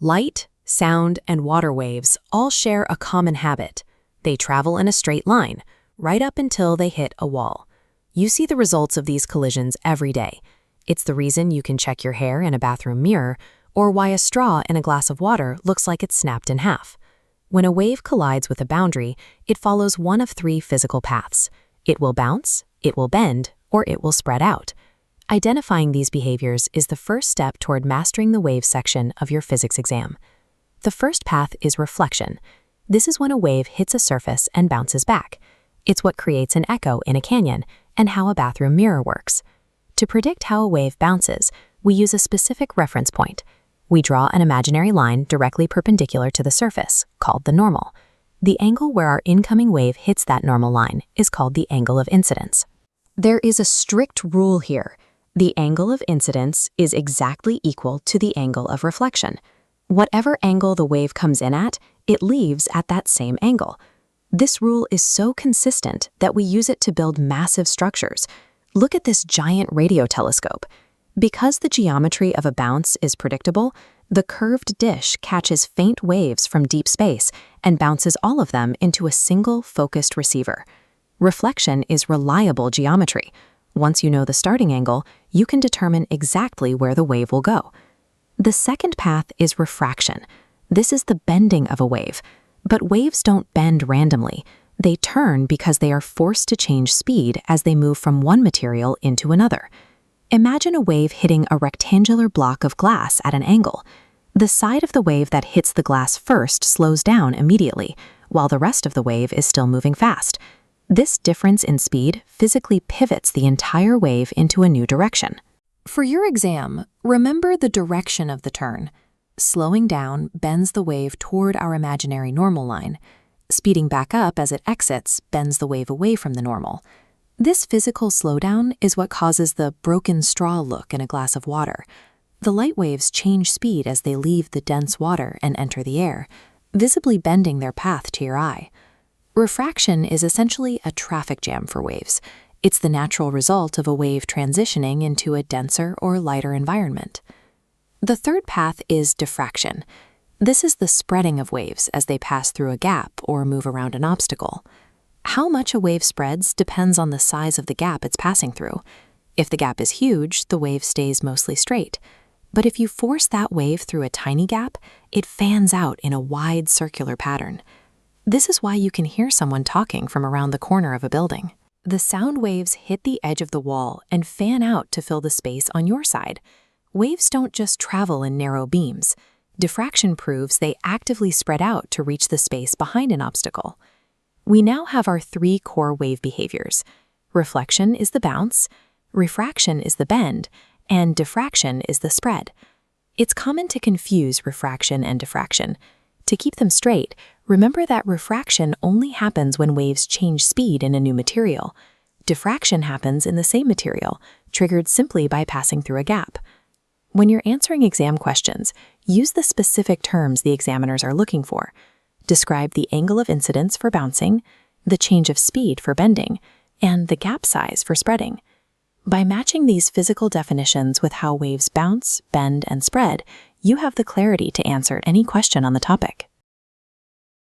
Light, sound, and water waves all share a common habit. They travel in a straight line, right up until they hit a wall. You see the results of these collisions every day. It's the reason you can check your hair in a bathroom mirror, or why a straw in a glass of water looks like it's snapped in half. When a wave collides with a boundary, it follows one of three physical paths. It will bounce, it will bend, or it will spread out. Identifying these behaviors is the first step toward mastering the wave section of your physics exam. The first path is reflection. This is when a wave hits a surface and bounces back. It's what creates an echo in a canyon and how a bathroom mirror works. To predict how a wave bounces, we use a specific reference point. We draw an imaginary line directly perpendicular to the surface, called the normal. The angle where our incoming wave hits that normal line is called the angle of incidence. There is a strict rule here. The angle of incidence is exactly equal to the angle of reflection. Whatever angle the wave comes in at, it leaves at that same angle. This rule is so consistent that we use it to build massive structures. Look at this giant radio telescope. Because the geometry of a bounce is predictable, the curved dish catches faint waves from deep space and bounces all of them into a single focused receiver. Reflection is reliable geometry. Once you know the starting angle, you can determine exactly where the wave will go. The second path is refraction. This is the bending of a wave. But waves don't bend randomly. They turn because they are forced to change speed as they move from one material into another. Imagine a wave hitting a rectangular block of glass at an angle. The side of the wave that hits the glass first slows down immediately, while the rest of the wave is still moving fast. This difference in speed physically pivots the entire wave into a new direction. For your exam, remember the direction of the turn. Slowing down bends the wave toward our imaginary normal line. Speeding back up as it exits bends the wave away from the normal. This physical slowdown is what causes the broken straw look in a glass of water. The light waves change speed as they leave the dense water and enter the air, visibly bending their path to your eye. Refraction is essentially a traffic jam for waves. It's the natural result of a wave transitioning into a denser or lighter environment. The third path is diffraction. This is the spreading of waves as they pass through a gap or move around an obstacle. How much a wave spreads depends on the size of the gap it's passing through. If the gap is huge, the wave stays mostly straight. But if you force that wave through a tiny gap, it fans out in a wide circular pattern. This is why you can hear someone talking from around the corner of a building. The sound waves hit the edge of the wall and fan out to fill the space on your side. Waves don't just travel in narrow beams. Diffraction proves they actively spread out to reach the space behind an obstacle. We now have our three core wave behaviors. Reflection is the bounce, refraction is the bend, and diffraction is the spread. It's common to confuse refraction and diffraction. To keep them straight, remember that refraction only happens when waves change speed in a new material. Diffraction happens in the same material, triggered simply by passing through a gap. When you're answering exam questions, use the specific terms the examiners are looking for. Describe the angle of incidence for bouncing, the change of speed for bending, and the gap size for spreading. By matching these physical definitions with how waves bounce, bend, and spread, you have the clarity to answer any question on the topic.